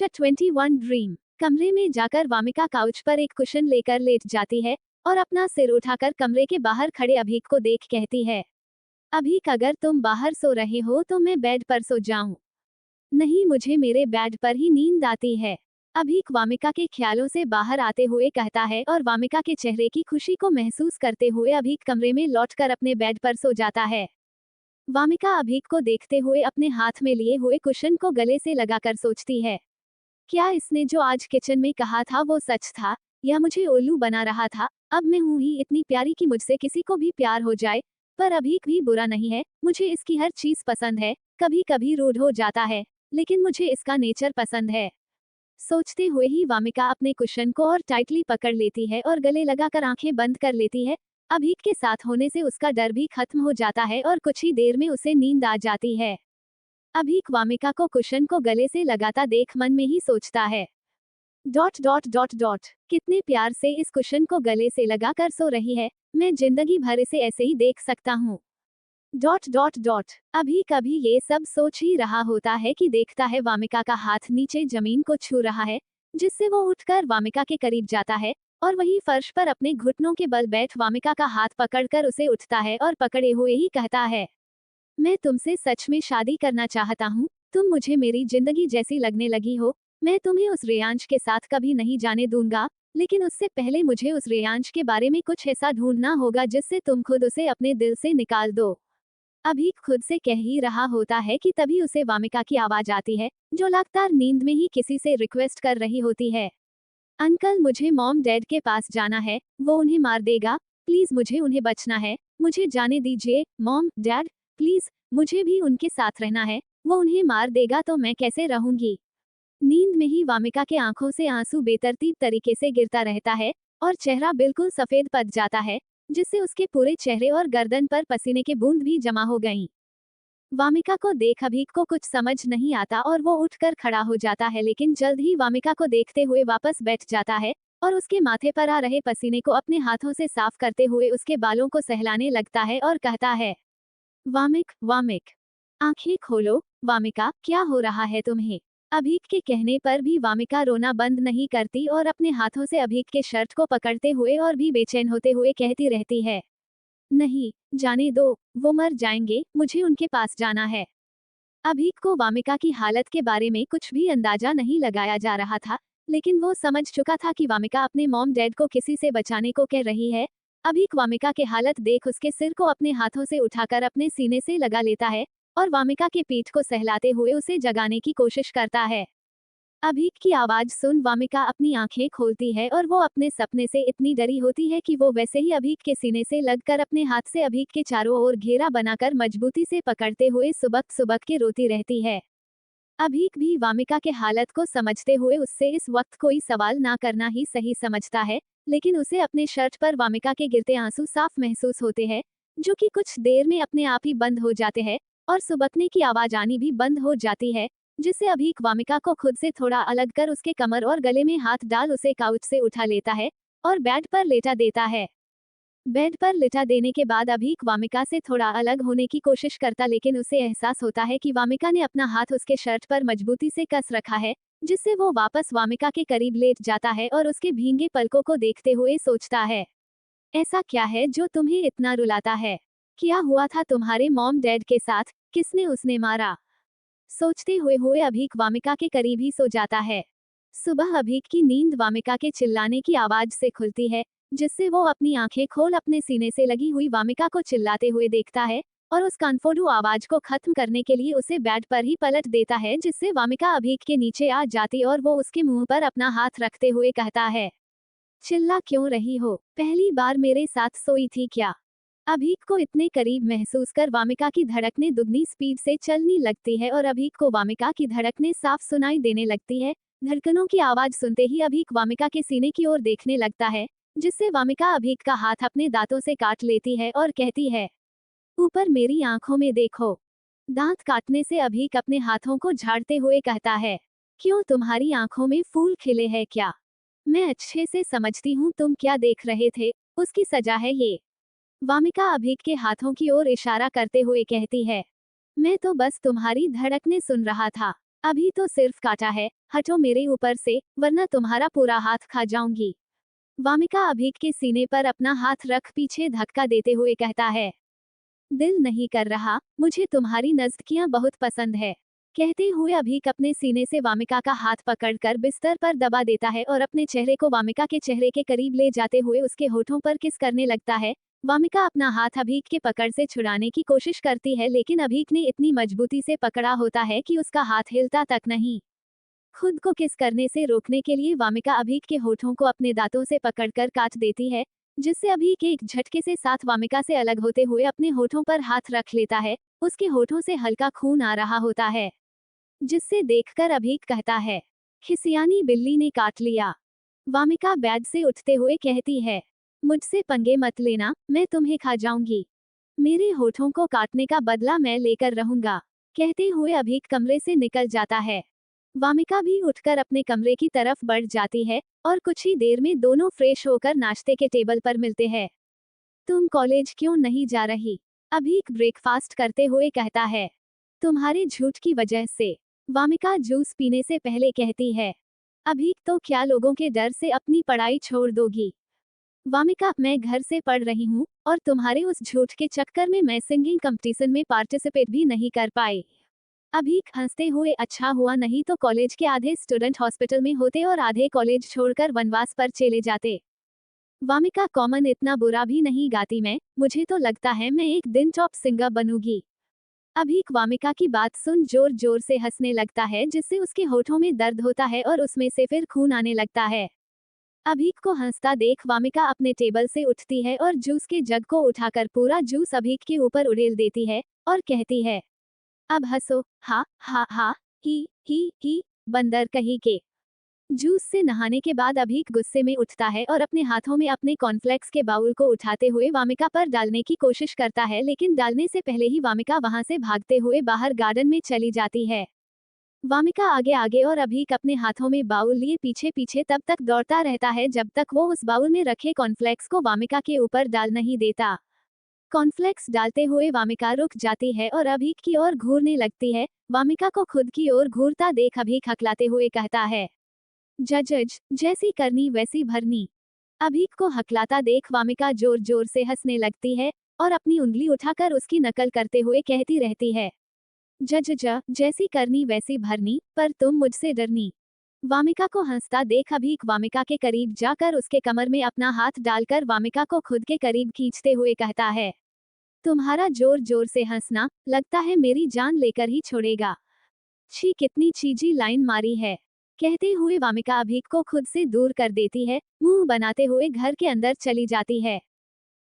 Lecture 21 dream. कमरे में जाकर वामिका काउच पर एक कुशन लेकर लेट जाती है और अपना सिर उठाकर कमरे के बाहर खड़े अभीक को देख कहती है, अभीक अगर तुम बाहर सो रहे हो तो मैं बेड पर सो जाऊं। नहीं, मुझे मेरे बेड पर ही नींद आती है। अभीक वामिका के ख्यालों से बाहर आते हुए कहता है और वामिका के चेहरे की खुशी को महसूस करते हुए अभीक कमरे में लौटकर अपने बेड पर सो जाता है। वामिका अभीक को देखते हुए अपने हाथ में लिए हुए कुशन को गले से लगाकर सोचती है, क्या इसने जो आज किचन में कहा था वो सच था, या मुझे उल्लू बना रहा था। अब मैं हूं ही इतनी प्यारी कि मुझसे किसी को भी प्यार हो जाए। पर अभीक भी बुरा नहीं है, मुझे इसकी हर चीज पसंद है। कभी कभी रूड हो जाता है, लेकिन मुझे इसका नेचर पसंद है। सोचते हुए ही वामिका अपने कुशन को और टाइटली पकड़ लेती है और गले लगाकर आंखें बंद कर लेती है। अभीक के साथ होने से उसका डर भी खत्म हो जाता है और कुछ ही देर में उसे नींद आ जाती है। अभीक वामिका को कुशन को गले से लगाता देख मन में ही सोचता है, डॉट डॉट डॉट डॉट कितने प्यार से इस कुशन को गले से लगा कर सो रही है। मैं जिंदगी भर इसे ऐसे ही देख सकता हूँ। डॉट डॉट डॉट अभी कभी ये सब सोच ही रहा होता है कि देखता है वामिका का हाथ नीचे जमीन को छू रहा है, जिससे वो उठकर वामिका के करीब जाता है और वहीं फर्श पर अपने घुटनों के बल बैठ वामिका का हाथ पकड़कर उसे उठता है और पकड़े हुए ही कहता है, मैं तुमसे सच में शादी करना चाहता हूँ। तुम मुझे मेरी जिंदगी जैसी लगने लगी हो। मैं तुम्हें उस रेयांश के साथ कभी नहीं जाने दूंगा, लेकिन उससे पहले मुझे उस रेयांश के बारे में कुछ ऐसा ढूंढना होगा जिससे तुम खुद उसे अपने दिल से निकाल दो। अभी खुद से कह ही रहा होता है कि तभी उसे वामिका की आवाज आती है, जो लगातार नींद में ही किसी से रिक्वेस्ट कर रही होती है, अंकल मुझे मॉम डैड के पास जाना है, वो उन्हें मार देगा। प्लीज मुझे उन्हें बचना है, मुझे जाने दीजिए। मॉम डैड प्लीज, मुझे भी उनके साथ रहना है, वो उन्हें मार देगा तो मैं कैसे रहूंगी। नींद में ही वामिका के आंखों से आंसू बेतरतीब तरीके से गिरता रहता है और चेहरा बिल्कुल सफेद पड़ जाता है, जिससे उसके पूरे चेहरे और गर्दन पर पसीने के बूंद भी जमा हो गईं। वामिका को देख अभीक को कुछ समझ नहीं आता और वो उठकर खड़ा हो जाता है, लेकिन जल्द ही वामिका को देखते हुए वापस बैठ जाता है और उसके माथे पर आ रहे पसीने को अपने हाथों से साफ करते हुए उसके बालों को सहलाने लगता है और कहता है, वामिक वामिक आंखें खोलो। वामिका क्या हो रहा है तुम्हें। अभीक के कहने पर भी वामिका रोना बंद नहीं करती और अपने हाथों से अभीक के शर्ट को पकड़ते हुए और भी बेचैन होते हुए कहती रहती है, नहीं जाने दो, वो मर जाएंगे, मुझे उनके पास जाना है। अभीक को वामिका की हालत के बारे में कुछ भी अंदाजा नहीं लगाया जा रहा था, लेकिन वो समझ चुका था कि वामिका अपने मॉम डैड को किसी से बचाने को कह रही है। अभीक वामिका के हालत देख उसके सिर को अपने हाथों से उठाकर अपने सीने से लगा लेता है और वामिका के पीठ को सहलाते हुए उसे जगाने की कोशिश करता है। अभीक की आवाज सुन वामिका अपनी आंखें खोलती है और वो अपने सपने से इतनी डरी होती है कि वो वैसे ही अभीक के सीने से लगकर अपने हाथ से अभीक के चारों ओर घेरा बनाकर मजबूती से पकड़ते हुए सुबक सुबक के रोती रहती है। अभीक भी वामिका के हालत को समझते हुए उससे इस वक्त कोई सवाल ना करना ही सही समझता है, लेकिन उसे अपने शर्ट पर वामिका के गिरते आंसू साफ महसूस होते हैं, जो कि कुछ देर में अपने आप ही बंद हो जाते हैं और सुबकने की आवाज आनी भी बंद हो जाती है, जिससे अभीक वामिका को खुद से थोड़ा अलग कर उसके कमर और गले में हाथ डाल उसे काउच से उठा लेता है और बेड पर लेटा देता है। बेड पर लिटा देने के बाद अभीक वामिका से थोड़ा अलग होने की कोशिश करता, लेकिन उसे एहसास होता है कि वामिका ने अपना हाथ उसके शर्ट पर मजबूती से कस रखा है, जिससे वो वापस वामिका के करीब लेट जाता है और उसके भींगे पलकों को देखते हुए सोचता है, ऐसा क्या है जो तुम्हें इतना रुलाता है। क्या हुआ था तुम्हारे मॉम डैड के साथ, किसने उसने मारा। सोचते हुए हुए अभीक वामिका के करीब ही सो जाता है। सुबह अभीक की नींद वामिका के चिल्लाने की आवाज से खुलती है, जिससे वो अपनी आंखें खोल अपने सीने से लगी हुई वामिका को चिल्लाते हुए देखता है और उस कनफोडू आवाज को खत्म करने के लिए उसे बेड पर ही पलट देता है, जिससे वामिका अभीक के नीचे आ जाती और वो उसके मुंह पर अपना हाथ रखते हुए कहता है, चिल्ला क्यों रही हो, पहली बार मेरे साथ सोई थी क्या। अभीक को इतने करीब महसूस कर वामिका की धड़कनें दुगनी स्पीड से चलने लगती है और अभीक को वामिका की धड़कनें साफ सुनाई देने लगती है। धड़कनों की आवाज सुनते ही अभीक वामिका के सीने की ओर देखने लगता है, जिससे वामिका अभीक का हाथ अपने दांतों से काट लेती है और कहती है, ऊपर मेरी आंखों में देखो। दांत काटने से अभीक अपने हाथों को झाड़ते हुए कहता है, क्यों तुम्हारी आंखों में फूल खिले हैं क्या। मैं अच्छे से समझती हूँ तुम क्या देख रहे थे, उसकी सजा है ये। वामिका अभीक के हाथों की ओर इशारा करते हुए कहती है, मैं तो बस तुम्हारी धड़कने सुन रहा था। अभी तो सिर्फ काटा है, हटो मेरे ऊपर से, वरना तुम्हारा पूरा हाथ खा जाऊंगी। वामिका अभीक के सीने पर अपना हाथ रख पीछे धक्का देते हुए कहता है। दिल नहीं कर रहा, मुझे तुम्हारी नज़्कियां बहुत पसंद है। कहते हुए अभीक अपने सीने से वामिका का हाथ पकड़कर बिस्तर पर दबा देता है और अपने चेहरे को वामिका के चेहरे के करीब ले जाते हुए उसके होठों पर किस करने लगता है। वामिका अपना हाथ अभीक के पकड़ से छुड़ाने की कोशिश करती है, लेकिन अभीक ने इतनी मजबूती से पकड़ा होता है कि उसका हाथ हिलता तक नहीं। खुद को किस करने से रोकने के लिए वामिका अभीक के होठों को अपने दांतों से पकड़कर काट देती है, जिससे अभीक एक झटके से साथ वामिका से अलग होते हुए अपने होठों पर हाथ रख लेता है। उसके होठों से हल्का खून आ रहा होता है, जिससे देखकर अभीक कहता है, खिसियानी बिल्ली ने काट लिया। वामिका बेड से उठते हुए कहती है, मुझसे पंगे मत लेना, मैं तुम्हें खा जाऊंगी। मेरे होठों को काटने का बदला मैं लेकर रहूंगा। कहते हुए अभीक कमरे से निकल जाता है। वामिका भी उठकर अपने कमरे की तरफ बढ़ जाती है और कुछ ही देर में दोनों फ्रेश होकर नाश्ते के टेबल पर मिलते हैं। तुम कॉलेज क्यों नहीं जा रही? अभीक ब्रेकफास्ट करते हुए कहता है। तुम्हारे झूठ की वजह से, वामिका जूस पीने से पहले कहती है। अभीक तो क्या लोगों के डर से अपनी पढ़ाई छोड़ दोगी? वामिका, मैं घर से पढ़ रही हूँ और तुम्हारे उस झूठ के चक्कर में मैं सिंगिंग कंपटीशन में पार्टिसिपेट भी नहीं कर पाई। अभीक हंसते हुए, अच्छा हुआ नहीं तो कॉलेज के आधे स्टूडेंट हॉस्पिटल में होते और आधे कॉलेज छोड़कर वनवास पर चले जाते। वामिका, कॉमन इतना बुरा भी नहीं गाती मैं, मुझे तो लगता है मैं एक दिन टॉप सिंगर बनूंगी। अभीक वामिका की बात सुन जोर जोर से हंसने लगता है, जिससे उसके होठों में दर्द होता है और उसमें से फिर खून आने लगता है। अभीक को हंसता देख वामिका अपने टेबल से उठती है और जूस के जग को उठाकर पूरा जूस अभीक के ऊपर उड़ेल देती है और कहती है, अब हंसो, हा हा हा, ही, बंदर कहीं के। जूस से नहाने के बाद अभीक गुस्से में उठता है और अपने हाथों में अपने कॉर्नफ्लेक्स के बाउल को उठाते हुए वामिका पर डालने की कोशिश करता है, लेकिन डालने से पहले ही वामिका वहां से भागते हुए बाहर गार्डन में चली जाती है। वामिका आगे आगे और अभीक अपने हाथों में बाउल लिए पीछे पीछे तब तक दौड़ता रहता है जब तक वो उस बाउल में रखे कॉर्नफ्लेक्स को वामिका के ऊपर डाल नहीं देता। कॉर्नफ्लेक्स डालते हुए वामिका रुक जाती है और अभीक की ओर घूरने लगती है। वामिका को खुद की ओर घूरता देख अभीक हकलाते हुए कहता है, जज, जैसी करनी वैसी भरनी। अभीक को हकलाता देख वामिका जोर जोर से हंसने लगती है और अपनी उंगली उठाकर उसकी नकल करते हुए कहती रहती है, जज, जैसी करनी वैसी भरनी, पर तुम मुझसे डरनी। वामिका को हंसता देख अभीक वामिका के करीब जाकर उसके कमर में अपना हाथ डालकर वामिका को खुद के करीब खींचते हुए कहता है, तुम्हारा जोर जोर से हंसना लगता है मेरी जान लेकर ही छोड़ेगा। छी, कितनी चीजी लाइन मारी है। कहते हुए वामिका अभीक को खुद से दूर कर देती है, मुंह बनाते हुए घर के अंदर चली जाती है।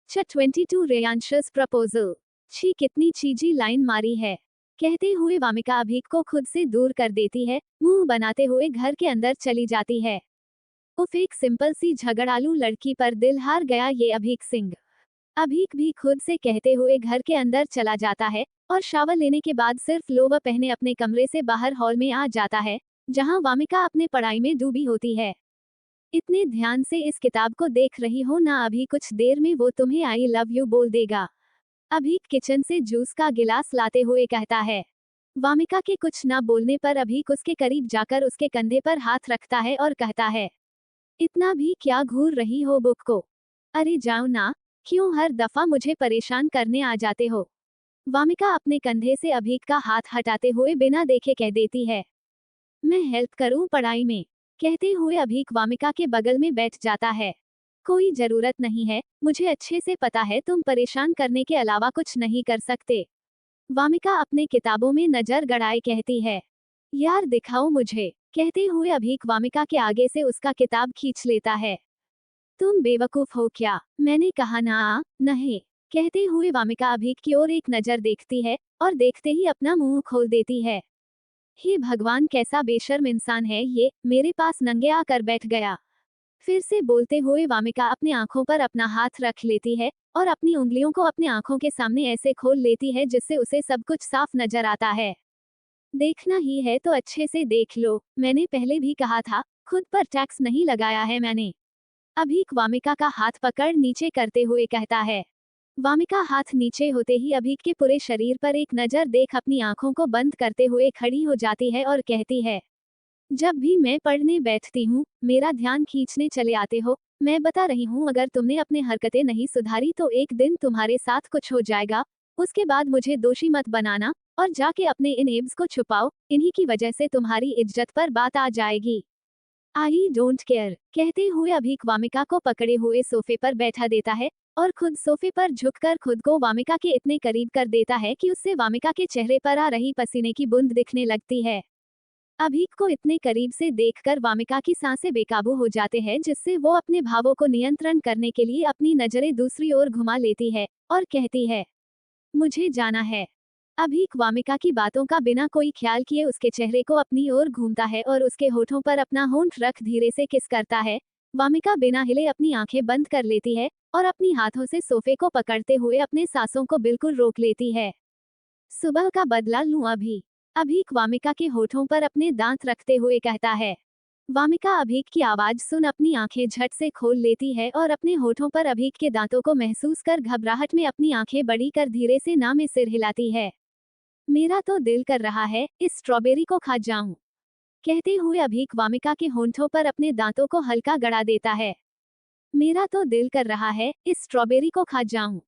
22 रेयांशस प्रपोजल। छी, कितनी चीजी लाइन मारी है। कहते हुए वामिका अभीक को खुद से दूर कर देती है, मुंह बनाते हुए घर के अंदर चली जाती है। उफ, एक सिंपल सी झगड़ालू लड़की पर दिल हार गया ये अभीक सिंह। अभीक भी खुद से कहते हुए घर के अंदर चला जाता है और शावर लेने के बाद सिर्फ लोवर पहने अपने कमरे से बाहर हॉल में आ जाता है, जहां वामिका अपने पढ़ाई में डूबी होती है। इतने ध्यान से इस किताब को देख रही हो ना, अभी कुछ देर में वो तुम्हें आई लव यू बोल देगा। अभीक किचन से जूस का गिलास लाते हुए कहता है। वामिका के कुछ ना बोलने पर अभीक उसके करीब जाकर उसके कंधे पर हाथ रखता है और कहता है, इतना भी क्या घूर रही हो बुक को? अरे जाओ ना, क्यों हर दफा मुझे परेशान करने आ जाते हो? वामिका अपने कंधे से अभीक का हाथ हटाते हुए बिना देखे कह देती है, मैं हेल्प करूं पढ़ाई में? कहते हुए अभीक वामिका के बगल में बैठ जाता है। कोई जरूरत नहीं है, मुझे अच्छे से पता है तुम परेशान करने के अलावा कुछ नहीं कर सकते। वामिका अपने किताबों में नजर गड़ाए कहती है, यार दिखाओ मुझे। कहते हुए अभीक वामिका के आगे से उसका किताब खींच लेता है। तुम बेवकूफ हो क्या? मैंने कहा ना। नहीं। कहते हुए वामिका अभीक की ओर एक नजर देखती है और देखते ही अपना मुंह खोल देती है। हे भगवान, कैसा बेशर्म इंसान है ये, मेरे पास नंगे आकर बैठ गया। फिर से बोलते हुए वामिका अपने आंखों पर अपना हाथ रख लेती है और अपनी उंगलियों को अपने आंखों के सामने ऐसे खोल लेती है जिससे उसे सब कुछ साफ नजर आता है। देखना ही है तो अच्छे से देख लो, मैंने पहले भी कहा था, खुद पर टैक्स नहीं लगाया है मैंने। अभीक वामिका का हाथ पकड़ नीचे करते हुए कहता है। वामिका हाथ नीचे होते ही अभीक के पूरे शरीर पर एक नजर देख अपनी आंखों को बंद करते हुए खड़ी हो जाती है और कहती है, जब भी मैं पढ़ने बैठती हूँ मेरा ध्यान खींचने चले आते हो। मैं बता रही हूँ, अगर तुमने अपने हरकतें नहीं सुधारी तो एक दिन तुम्हारे साथ कुछ हो जाएगा। उसके बाद मुझे दोषी मत बनाना और जाके अपने इन एब्स को छुपाओ, इन्हीं की वजह से तुम्हारी इज्जत पर बात आ जाएगी। आई डोंट केयर कहते हुए अभीक वामिका को पकड़े हुए सोफे पर बैठा देता है और खुद सोफे पर झुककर खुद को वामिका के इतने करीब कर देता है कि उससे वामिका के चेहरे पर आ रही पसीने की बूंद दिखने लगती है। अभीक को इतने करीब से देखकर वामिका की सांसें बेकाबू हो जाते हैं, जिससे वो अपने भावों को नियंत्रण करने के लिए अपनी नजरें दूसरी ओर घुमा लेती है और कहती है, मुझे जाना है। अभीक वामिका की बातों का बिना कोई ख्याल किए उसके चेहरे को अपनी ओर घूमता है और उसके होठों पर अपना होंठ रख धीरे से किस करता है। वामिका बिना हिले अपनी आंखें बंद कर लेती है और अपनी हाथों से सोफे को पकड़ते हुए अपने सांसों को बिल्कुल रोक लेती है। सुबह का बदला लूं अभी। अभीक वामिका के होठों पर अपने दांत रखते हुए कहता है। वामिका अभीक की आवाज सुन अपनी आंखें झट से खोल लेती है और अपने होठों पर अभीक के दांतों को महसूस कर घबराहट में अपनी आंखें बड़ी कर धीरे से ना में सिर हिलाती है। मेरा तो दिल कर रहा है इस स्ट्रॉबेरी को खा जाऊं। कहते हुए अभीक वामिका के होंठों पर अपने दांतों को हल्का गड़ा देता है। मेरा तो दिल कर रहा है इस स्ट्रॉबेरी को खा जाऊं।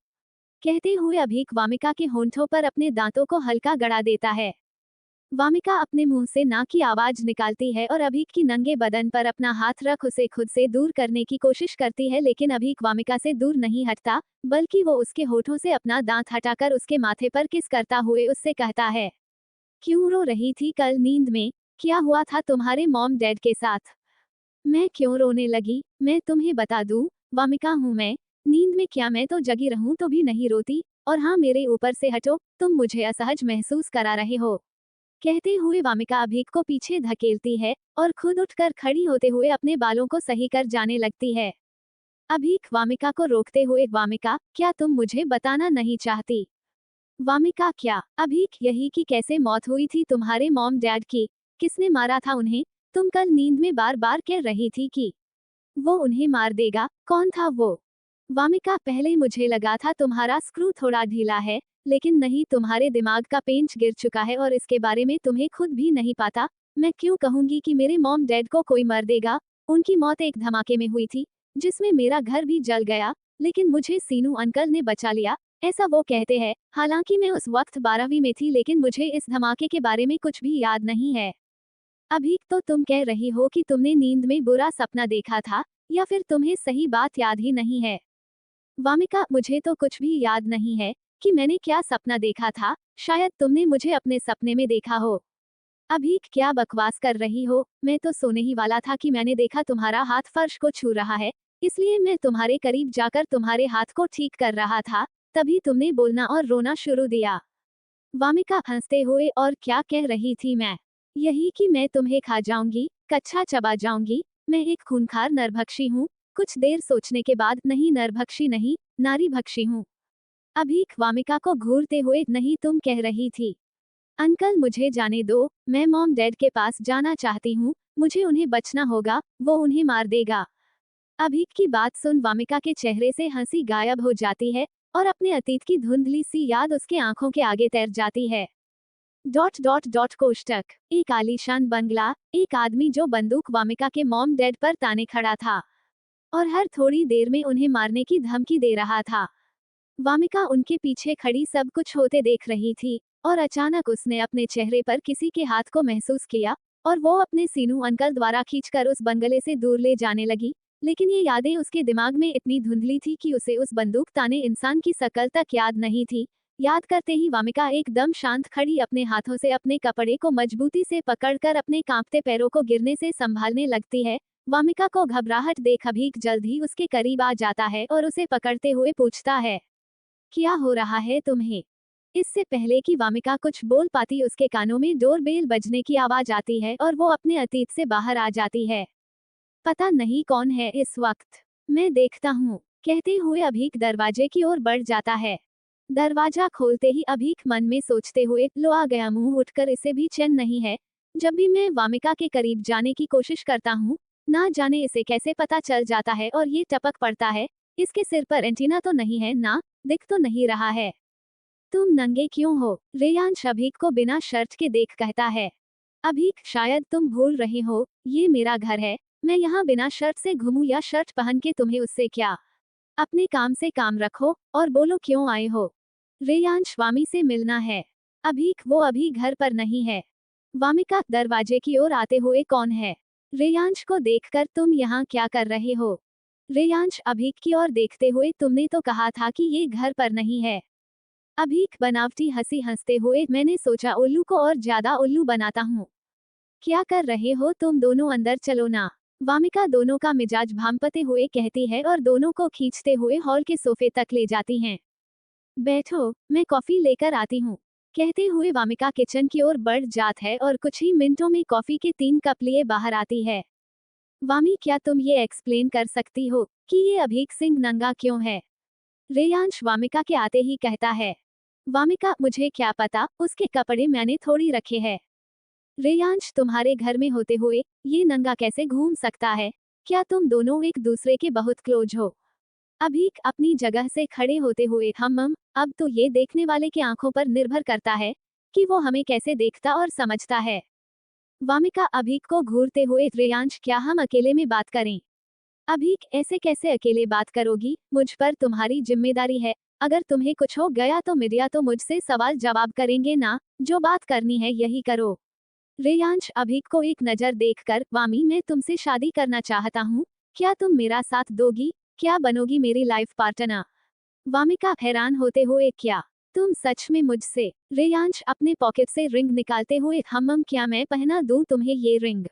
कहते हुए अभीक वामिका के होंठों पर अपने दांतों को हल्का गड़ा देता है। वामिका अपने मुंह से ना की आवाज निकालती है और अभीक की नंगे बदन पर अपना हाथ रख उसे खुद से दूर करने की कोशिश करती है, लेकिन अभीक वामिका से दूर नहीं हटता, बल्कि वो उसके होठों से अपना दांत हटाकर उसके माथे पर किस करता हुए उससे कहता है, क्यों रो रही थी कल नींद में? क्या हुआ था तुम्हारे मॉम डैड के साथ? मैं क्यों रोने लगी? मैं तुम्हें बता दूं, वामिका हूं मैं। नींद में क्या मैं तो जगी रहूं तो भी नहीं रोती। और हाँ, मेरे ऊपर से हटो, तुम मुझे असहज महसूस करा रहे हो। कहते हुए वामिका अभीक को पीछे धकेलती है और खुद उठकर खड़ी होते हुए अपने बालों को सही कर जाने लगती है। अभीक वामिका को रोकते हुए, वामिका क्या तुम मुझे बताना नहीं चाहती? वामिका क्या? अभीक यही कि कैसे मौत हुई थी तुम्हारे मॉम डैड की? किसने मारा था उन्हें? तुम कल नींद में बार बार कह रही थी कि वो उन्हें मार देगा। कौन था वो? वामिका पहले मुझे लगा था तुम्हारा स्क्रू थोड़ा ढीला है, लेकिन नहीं, तुम्हारे दिमाग का पेंच गिर चुका है और इसके बारे में तुम्हें खुद भी नहीं पता। मैं क्यों कहूंगी कि मेरे मॉम डैड को कोई मार देगा? उनकी मौत एक धमाके में हुई थी जिसमें मेरा घर भी जल गया, लेकिन मुझे सीनू अंकल ने बचा लिया, ऐसा वो कहते हैं। हालांकि मैं उस वक्त 12वीं में थी, लेकिन मुझे इस धमाके के बारे में कुछ भी याद नहीं है। अभी तो तुम कह रही हो कि तुमने नींद में बुरा सपना देखा था, या फिर तुम्हें सही बात याद ही नहीं है? वामिका मुझे तो कुछ भी याद नहीं है कि मैंने क्या सपना देखा था। शायद तुमने मुझे अपने सपने में देखा हो। अभी क्या बकवास कर रही हो? मैं तो सोने ही वाला था कि मैंने देखा तुम्हारा हाथ फर्श को छू रहा है, इसलिए मैं तुम्हारे करीब जाकर तुम्हारे हाथ को ठीक कर रहा था, तभी तुमने बोलना और रोना शुरू दिया। वामिका हंसते हुए, और क्या कह रही थी मैं? यही कि मैं तुम्हें खा जाऊंगी, कच्चा चबा जाऊंगी। मैं एक खूंखार नरभक्षी हूँ। कुछ देर सोचने के बाद, नहीं नरभक्षी नहीं, नारी भक्षी हूँ। अभीक वामिका को घूरते हुए, नहीं तुम कह रही थी। अंकल मुझे जाने दो, मैं मॉम डैड के पास जाना चाहती हूँ, मुझे उन्हें बचना होगा, वो उन्हें मार देगा। अभीक की बात सुन वामिका के चेहरे से हंसी गायब हो जाती है और अपने अतीत की धुंधली सी याद उसके आंखों के आगे तैर जाती है। डॉट डॉट डॉट कोष्टक। एक आलीशान बंगला, एक आदमी जो बंदूक वामिका के मॉम डैड पर ताने खड़ा था और हर थोड़ी देर में उन्हें मारने की धमकी दे रहा था। वामिका उनके पीछे खड़ी सब कुछ होते देख रही थी और अचानक उसने अपने चेहरे पर किसी के हाथ को महसूस किया और वो अपने सीनू अंकल द्वारा खींचकर उस बंगले से दूर ले जाने लगी। लेकिन ये यादें उसके दिमाग में इतनी धुंधली थी कि उसे उस बंदूक ताने इंसान की शकल तक याद नहीं थी। याद करते ही वामिका एकदम शांत खड़ी अपने हाथों से अपने कपड़े को मजबूती से पकड़कर अपने कांपते पैरों को गिरने से संभालने लगती है। वामिका को घबराहट देख अभीक जल्द ही उसके करीब आ जाता है और उसे पकड़ते हुए पूछता है, क्या हो रहा है तुम्हें? इससे पहले कि वामिका कुछ बोल पाती, उसके कानों में डोरबेल बजने की आवाज आती है और वो अपने अतीत से बाहर आ जाती है। पता नहीं कौन है इस वक्त, मैं देखता हूँ। कहते हुए अभीक दरवाजे की ओर बढ़ जाता है। दरवाजा खोलते ही अभीक मन में सोचते हुए, लो आ गया, मुंह उठकर इसे भी चैन नहीं है। जब भी मैं वामिका के करीब जाने की कोशिश करता हूँ, ना जाने इसे कैसे पता चल जाता है और ये टपक पड़ता है। इसके सिर पर एंटीना तो नहीं है ना? दिख तो नहीं रहा है। तुम नंगे क्यों हो? रेयांश अभीक को बिना शर्ट के देख कहता है। अभीक, शायद तुम भूल रहे हो, ये मेरा घर है। मैं यहाँ बिना शर्ट से घूमूं या शर्ट पहन के तुम्हें उससे क्या? अपने काम से काम रखो और बोलो क्यों आए हो? रेयांश, वामी से मिलना है। अभीक, वो अभी घर पर नहीं है। वामिका, दरवाजे की ओर आते हुए कौन है? रेयांश को देखकर, तुम यहाँ क्या कर रहे हो? रेयांश अभीक की ओर देखते हुए, तुमने तो कहा था कि ये घर पर नहीं है। अभीक बनावटी हंसी हंसते हुए, मैंने सोचा उल्लू को और ज्यादा उल्लू बनाता हूँ। क्या कर रहे हो तुम दोनों, अंदर चलो ना। वामिका दोनों का मिजाज भांपते हुए कहती है और दोनों को खींचते हुए हॉल के सोफे तक ले जाती हैं। बैठो, मैं कॉफी लेकर आती हूँ। कहते हुए वामिका किचन की ओर बढ़ जात है और कुछ ही मिनटों में कॉफी के 3 कप लिए बाहर आती है। वामी, क्या तुम ये एक्सप्लेन कर सकती हो कि ये अभीक सिंह नंगा क्यों है? रेयांश वामिका के आते ही कहता है। वामिका, मुझे क्या पता, उसके कपड़े मैंने थोड़ी रखे हैं। रेयांश, तुम्हारे घर में होते हुए ये नंगा कैसे घूम सकता है? क्या तुम दोनों एक दूसरे के बहुत क्लोज हो? अभीक अपनी जगह से खड़े होते हुए, हम अब तो ये देखने वाले की आंखों पर निर्भर करता है कि वो हमें कैसे देखता और समझता है। वामिका अभीक को घूरते हुए, रेयांश, क्या हम अकेले में बात करें? अभीक, ऐसे कैसे अकेले बात करोगी? मुझ पर तुम्हारी जिम्मेदारी है। अगर तुम्हें कुछ हो गया तो मीडिया तो मुझसे सवाल जवाब करेंगे ना। जो बात करनी है यही करो। रेयांश अभीक को एक नजर देखकर, वामी, मैं तुमसे शादी करना चाहता हूँ। क्या तुम मेरा साथ दोगी? क्या बनोगी मेरी लाइफ पार्टनर? वामिका हैरान होते हुए, क्या तुम सच में मुझसे? रेयांश अपने पॉकेट से रिंग निकालते हुए, हम क्या मैं पहना दूं तुम्हें ये रिंग?